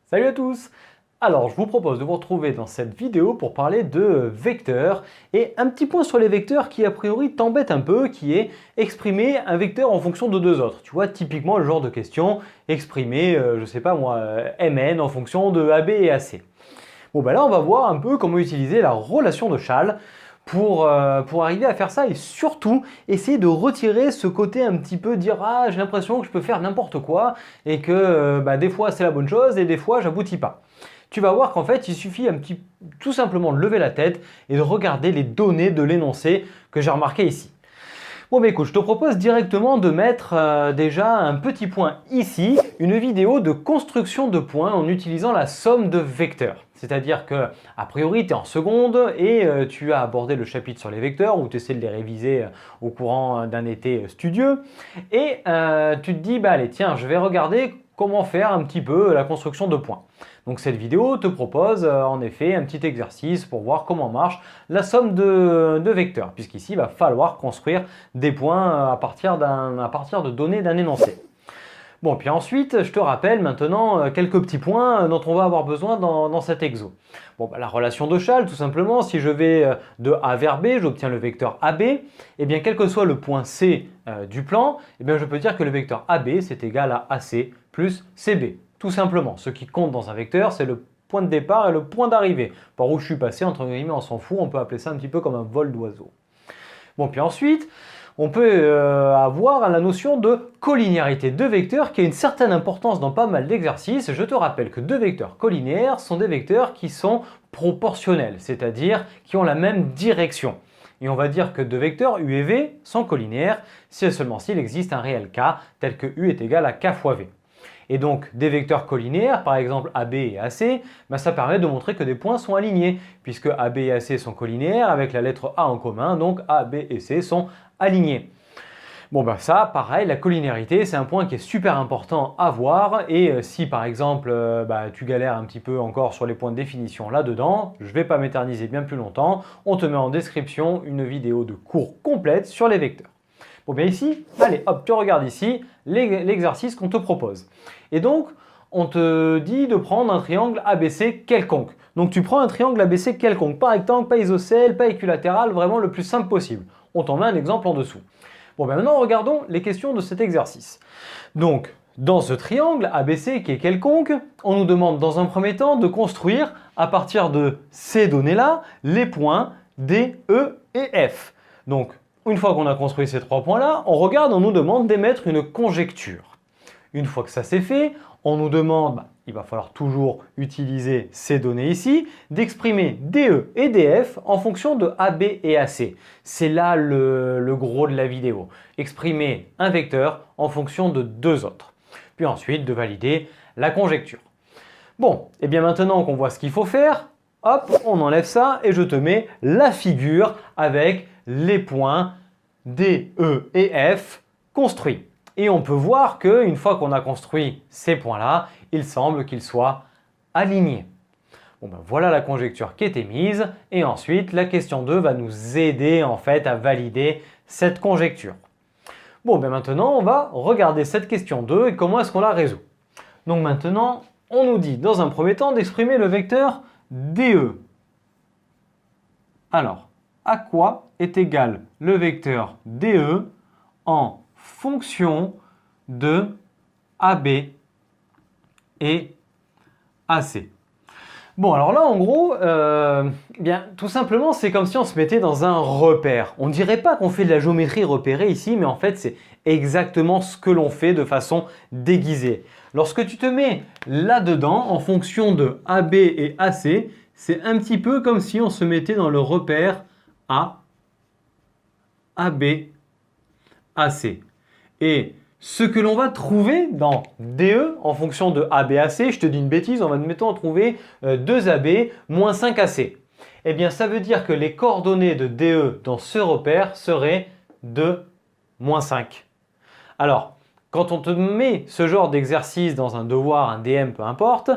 Salut à tous! Alors, je vous propose de vous retrouver dans cette vidéo pour parler de vecteurs et un petit point sur les vecteurs qui a priori t'embête un peu, qui est exprimer un vecteur en fonction de deux autres. Tu vois, typiquement le genre de question, exprimer, je sais pas moi, mn en fonction de AB et AC. Bon ben là, on va voir un peu comment utiliser la relation de Schall pour arriver à faire ça et surtout essayer de retirer ce côté un petit peu dire ah j'ai l'impression que je peux faire n'importe quoi et que des fois c'est la bonne chose et des fois j'aboutis pas. Tu vas voir qu'en fait il suffit tout simplement de lever la tête et de regarder les données de l'énoncé que j'ai remarqué ici. Bon écoute, je te propose directement de mettre déjà un petit point ici, une vidéo de construction de points en utilisant la somme de vecteurs. C'est-à-dire que, a priori, tu es en seconde et tu as abordé le chapitre sur les vecteurs ou tu essaies de les réviser au courant d'un été studieux. Et tu te dis, bah allez, tiens, je vais regarder comment faire un petit peu la construction de points. Donc cette vidéo te propose en effet un petit exercice pour voir comment marche la somme de vecteurs, puisqu'ici il va falloir construire des points à partir de données d'un énoncé. Bon, puis ensuite, je te rappelle maintenant quelques petits points dont on va avoir besoin dans cet exo. Bon, la relation de Schall, tout simplement, si je vais de A vers B, j'obtiens le vecteur AB, et bien quel que soit le point C du plan, et bien je peux dire que le vecteur AB c'est égal à AC plus CB. Tout simplement, ce qui compte dans un vecteur, c'est le point de départ et le point d'arrivée. Par où je suis passé, entre guillemets, on s'en fout, on peut appeler ça un petit peu comme un vol d'oiseau. Bon, puis ensuite, on peut avoir la notion de collinéarité de vecteurs qui a une certaine importance dans pas mal d'exercices. Je te rappelle que deux vecteurs collinéaires sont des vecteurs qui sont proportionnels, c'est-à-dire qui ont la même direction. Et on va dire que deux vecteurs U et V sont collinéaires si et seulement s'il existe un réel K tel que U est égal à K fois V. Et donc des vecteurs collinéaires, par exemple AB et AC, ça permet de montrer que des points sont alignés, puisque AB et AC sont collinéaires avec la lettre A en commun, donc A, B et C sont alignés. Bon ça, pareil, la collinéarité, c'est un point qui est super important à voir, et si par exemple tu galères un petit peu encore sur les points de définition là-dedans, je ne vais pas m'éterniser bien plus longtemps, on te met en description une vidéo de cours complète sur les vecteurs. Bon bien ici, allez hop, tu regardes ici l'exercice qu'on te propose. Et donc, on te dit de prendre un triangle ABC quelconque. Donc tu prends un triangle ABC quelconque, pas rectangle, pas isocèle, pas équilatéral, vraiment le plus simple possible. On t'en met un exemple en dessous. Bon ben maintenant, regardons les questions de cet exercice. Donc, dans ce triangle ABC qui est quelconque, on nous demande dans un premier temps de construire, à partir de ces données-là, les points D, E et F. Donc, une fois qu'on a construit ces trois points-là, on regarde, on nous demande d'émettre une conjecture. Une fois que ça c'est fait, on nous demande, il va falloir toujours utiliser ces données ici, d'exprimer DE et DF en fonction de AB et AC. C'est là le gros de la vidéo. Exprimer un vecteur en fonction de deux autres. Puis ensuite de valider la conjecture. Bon, et bien maintenant qu'on voit ce qu'il faut faire, hop, on enlève ça et je te mets la figure avec les points D, E et F construits. Et on peut voir qu'une fois qu'on a construit ces points-là, il semble qu'ils soient alignés. Bon voilà la conjecture qui est émise et ensuite la question 2 va nous aider en fait à valider cette conjecture. Bon maintenant on va regarder cette question 2 et comment est-ce qu'on la résout. Donc maintenant on nous dit dans un premier temps d'exprimer le vecteur DE. Alors, à quoi est égal le vecteur DE en fonction de AB et AC. Bon alors là en gros, tout simplement c'est comme si on se mettait dans un repère. On ne dirait pas qu'on fait de la géométrie repérée ici, mais en fait c'est exactement ce que l'on fait de façon déguisée. Lorsque tu te mets là-dedans en fonction de AB et AC, c'est un petit peu comme si on se mettait dans le repère A, AB, AC. Et ce que l'on va trouver dans DE en fonction de ABAC, je te dis une bêtise, on va mettons trouver 2AB moins 5AC. Eh bien ça veut dire que les coordonnées de DE dans ce repère seraient 2, moins 5. Alors, quand on te met ce genre d'exercice dans un devoir, un DM, peu importe,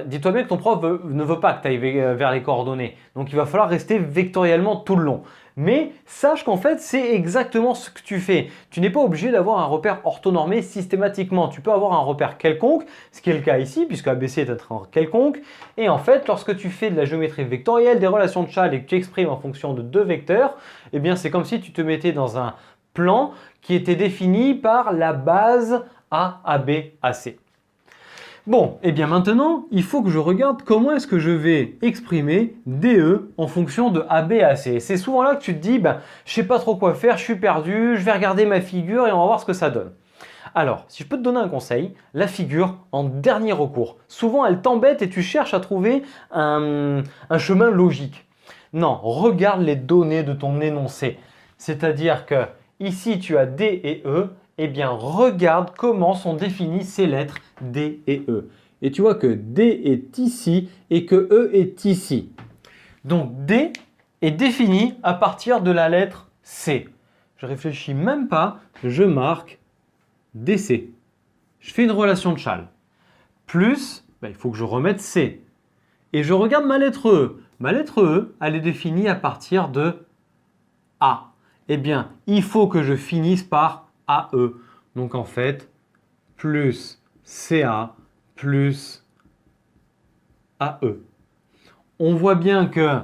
dis-toi bien que ton prof ne veut pas que tu ailles vers les coordonnées. Donc il va falloir rester vectoriellement tout le long. Mais sache qu'en fait, c'est exactement ce que tu fais. Tu n'es pas obligé d'avoir un repère orthonormé systématiquement. Tu peux avoir un repère quelconque, ce qui est le cas ici, puisque ABC est un triangle quelconque. Et en fait, lorsque tu fais de la géométrie vectorielle, des relations de Chasles et que tu exprimes en fonction de deux vecteurs, eh bien c'est comme si tu te mettais dans un plan qui était défini par la base A, AB, AC. Bon, et bien maintenant, il faut que je regarde comment est-ce que je vais exprimer DE en fonction de AB et AC. C'est souvent là que tu te dis, je sais pas trop quoi faire, je suis perdu, je vais regarder ma figure et on va voir ce que ça donne. Alors, si je peux te donner un conseil, la figure en dernier recours. Souvent, elle t'embête et tu cherches à trouver un chemin logique. Non, regarde les données de ton énoncé. C'est-à-dire que ici, tu as D et E. Eh bien, regarde comment sont définies ces lettres D et E. Et tu vois que D est ici et que E est ici. Donc, D est défini à partir de la lettre C. Je réfléchis même pas, je marque DC. Je fais une relation de Chasles. Plus, il faut que je remette C. Et je regarde ma lettre E. Ma lettre E, elle est définie à partir de A. Eh bien, il faut que je finisse par AE. Donc en fait, plus CA plus AE. On voit bien que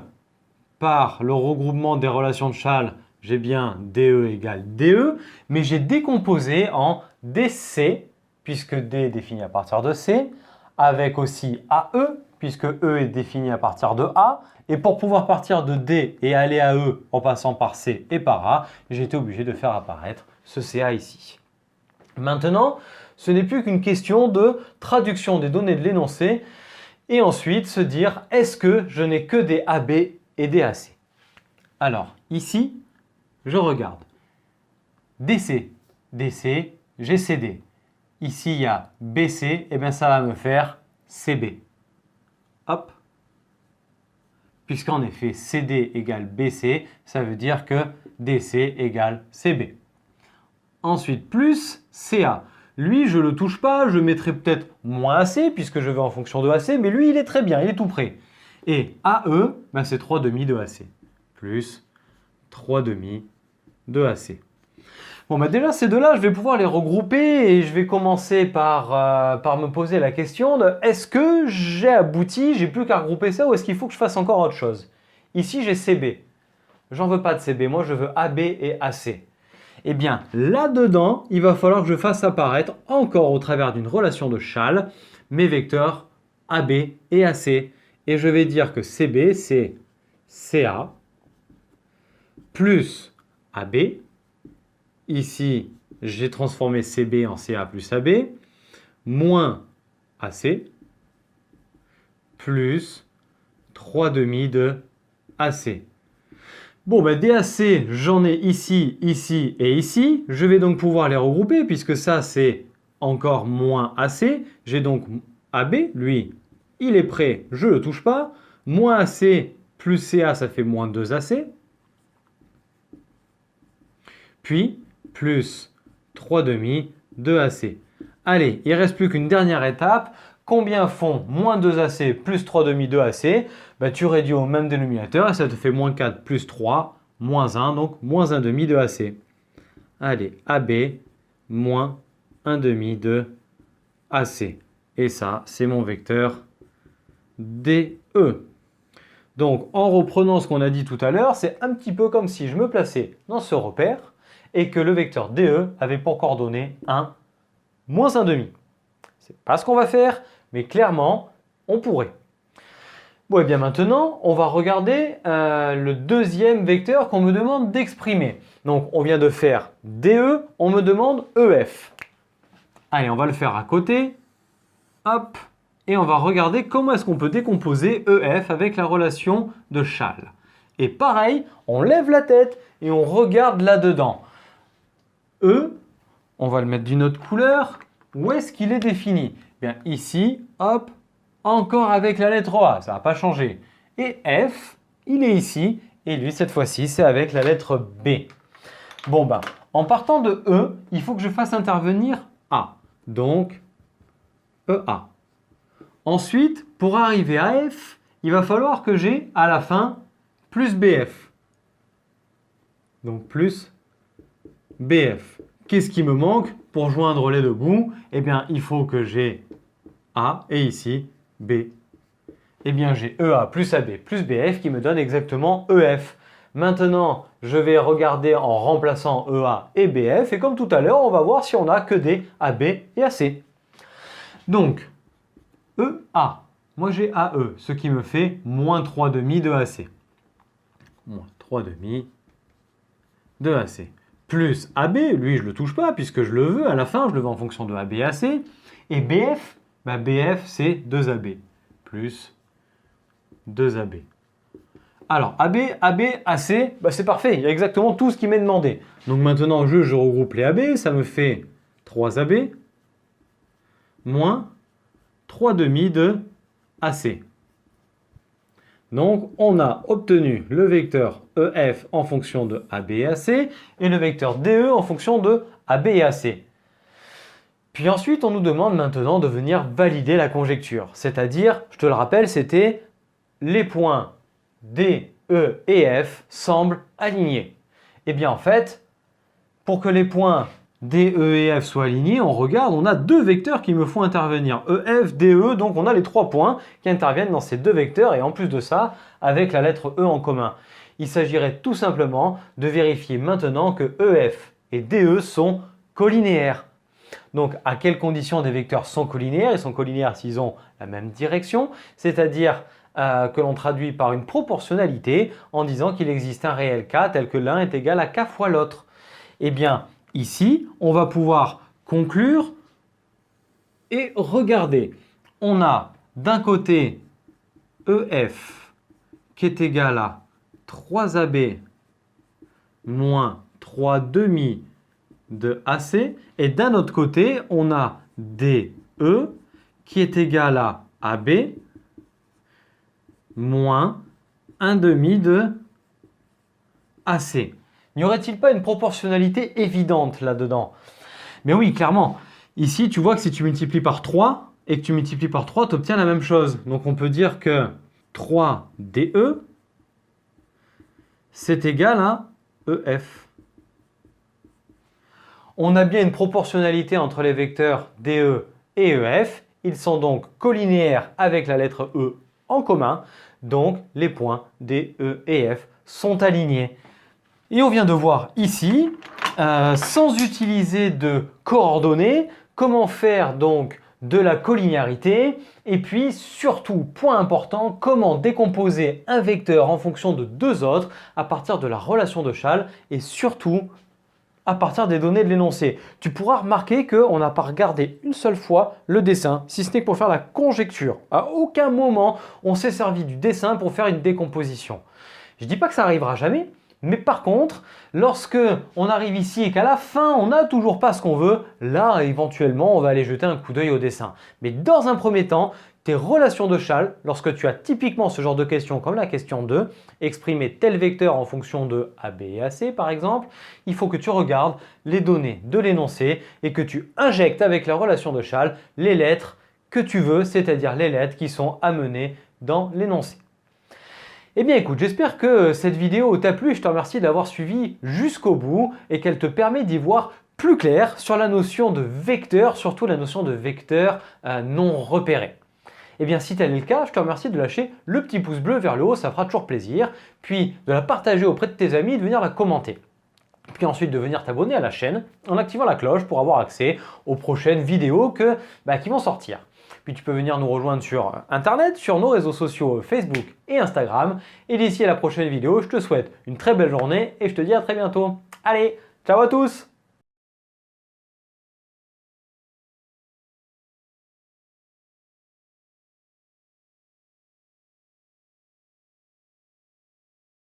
par le regroupement des relations de Chasles, j'ai bien DE égale DE, mais j'ai décomposé en DC, puisque D est défini à partir de C, avec aussi AE, puisque E est défini à partir de A, et pour pouvoir partir de D et aller à E en passant par C et par A, j'ai été obligé de faire apparaître ce CA ici. Maintenant, ce n'est plus qu'une question de traduction des données de l'énoncé, et ensuite se dire, est-ce que je n'ai que des AB et des AC? Alors, ici, je regarde. DC, DC, GCD. Ici, il y a BC, et bien ça va me faire CB. Hop. Puisqu'en effet, CD égale BC, ça veut dire que DC égale CB. Ensuite, plus CA. Lui, je ne le touche pas, je mettrai peut-être moins AC, puisque je vais en fonction de AC, mais lui, il est très bien, il est tout prêt. Et AE, c'est 3 demi de AC. Plus 3 demi de AC. Bon, déjà, ces deux-là, je vais pouvoir les regrouper et je vais commencer par me poser la question de est-ce que j'ai abouti, j'ai plus qu'à regrouper ça ou est-ce qu'il faut que je fasse encore autre chose? Ici, j'ai CB. J'en veux pas de CB, moi je veux AB et AC. Eh bien, là-dedans, il va falloir que je fasse apparaître, encore au travers d'une relation de Chasles, mes vecteurs AB et AC. Et je vais dire que CB, c'est CA plus AB. Ici, j'ai transformé CB en CA plus AB, moins AC, plus 3 demi de AC. Bon, DAC, j'en ai ici, ici et ici. Je vais donc pouvoir les regrouper puisque ça, c'est encore moins AC. J'ai donc AB, lui, il est prêt, je ne le touche pas. Moins AC plus CA, ça fait moins 2AC. Puis, plus 3 demi de AC. Allez, il ne reste plus qu'une dernière étape. Combien font moins 2AC plus 3 demi de AC? Tu réduis au même dénominateur et ça te fait moins 4 plus 3, moins 1, donc moins 1 demi de AC. Allez, AB moins 1 demi de AC. Et ça, c'est mon vecteur DE. Donc, en reprenant ce qu'on a dit tout à l'heure, c'est un petit peu comme si je me plaçais dans ce repère et que le vecteur DE avait pour coordonnée 1, moins 1 demi. C'est pas ce qu'on va faire, mais clairement, on pourrait. Bon, et bien maintenant, on va regarder le deuxième vecteur qu'on me demande d'exprimer. Donc, on vient de faire DE, on me demande EF. Allez, on va le faire à côté. Hop. Et on va regarder comment est-ce qu'on peut décomposer EF avec la relation de Chasles. Et pareil, on lève la tête et on regarde là-dedans. E, on va le mettre d'une autre couleur. Où est-ce qu'il est défini? Bien, ici, hop, encore avec la lettre A, ça n'a pas changé. Et F, il est ici, et lui, cette fois-ci, c'est avec la lettre B. Bon, en partant de E, il faut que je fasse intervenir A. Donc, EA. Ensuite, pour arriver à F, il va falloir que j'ai, à la fin, plus BF. Donc plus BF. Qu'est-ce qui me manque pour joindre les deux bouts? Eh bien, il faut que j'ai A et ici B. Eh bien, j'ai EA plus AB plus BF qui me donne exactement EF. Maintenant, je vais regarder en remplaçant EA et BF et comme tout à l'heure, on va voir si on a que des AB et AC. Donc, EA, moi j'ai AE, ce qui me fait moins 3,5 de AC. Moins 3,5 de AC. Plus AB, lui je ne le touche pas puisque je le veux, à la fin je le veux en fonction de AB et AC. Et BF, BF c'est 2AB plus 2AB. Alors AB, AC, c'est parfait, il y a exactement tout ce qui m'est demandé. Donc maintenant je regroupe les AB, ça me fait 3AB moins 3,5 de AC. Donc, on a obtenu le vecteur EF en fonction de AB et AC et le vecteur DE en fonction de AB et AC. Puis ensuite, on nous demande maintenant de venir valider la conjecture. C'est-à-dire, je te le rappelle, c'était les points D, E et F semblent alignés. Et bien en fait, pour que les points D, E et F soient alignés, on regarde, on a deux vecteurs qui me font intervenir, EF, DE, donc on a les 3 points qui interviennent dans ces deux vecteurs et en plus de ça, avec la lettre E en commun. Il s'agirait tout simplement de vérifier maintenant que EF et DE sont collinéaires. Donc à quelles conditions des vecteurs sont collinéaires? Ils sont collinéaires s'ils ont la même direction, c'est-à-dire que l'on traduit par une proportionnalité en disant qu'il existe un réel K tel que l'un est égal à K fois l'autre. Eh bien, ici, on va pouvoir conclure et regarder. On a d'un côté EF qui est égal à 3AB moins 3,5 de AC. Et d'un autre côté, on a DE qui est égal à AB moins 1,5 de AC. N'y aurait-il pas une proportionnalité évidente là-dedans? Mais oui, clairement. Ici, tu vois que si tu multiplies par 3 et que tu multiplies par 3, tu obtiens la même chose. Donc on peut dire que 3DE, c'est égal à EF. On a bien une proportionnalité entre les vecteurs DE et EF. Ils sont donc collinéaires avec la lettre E en commun. Donc les points D, E et F sont alignés. Et on vient de voir ici, sans utiliser de coordonnées, comment faire donc de la collinéarité. Et puis surtout, point important, comment décomposer un vecteur en fonction de deux autres à partir de la relation de Schall et surtout à partir des données de l'énoncé. Tu pourras remarquer qu'on n'a pas regardé une seule fois le dessin, si ce n'est que pour faire la conjecture. À aucun moment, on s'est servi du dessin pour faire une décomposition. Je ne dis pas que ça n'arrivera jamais, mais par contre, lorsque on arrive ici et qu'à la fin, on n'a toujours pas ce qu'on veut, là, éventuellement, on va aller jeter un coup d'œil au dessin. Mais dans un premier temps, tes relations de Schall, lorsque tu as typiquement ce genre de question comme la question 2, exprimer tel vecteur en fonction de AB et AC par exemple, il faut que tu regardes les données de l'énoncé et que tu injectes avec la relation de Schall les lettres que tu veux, c'est-à-dire les lettres qui sont amenées dans l'énoncé. Eh bien écoute, j'espère que cette vidéo t'a plu et je te remercie de l'avoir suivi jusqu'au bout et qu'elle te permet d'y voir plus clair sur la notion de vecteur, surtout la notion de vecteur non repéré. Eh bien, si tel est le cas, je te remercie de lâcher le petit pouce bleu vers le haut, ça fera toujours plaisir. Puis de la partager auprès de tes amis et de venir la commenter. Puis ensuite de venir t'abonner à la chaîne en activant la cloche pour avoir accès aux prochaines vidéos qui vont sortir. Puis tu peux venir nous rejoindre sur Internet, sur nos réseaux sociaux Facebook et Instagram. Et d'ici à la prochaine vidéo, je te souhaite une très belle journée et je te dis à très bientôt. Allez, ciao à tous!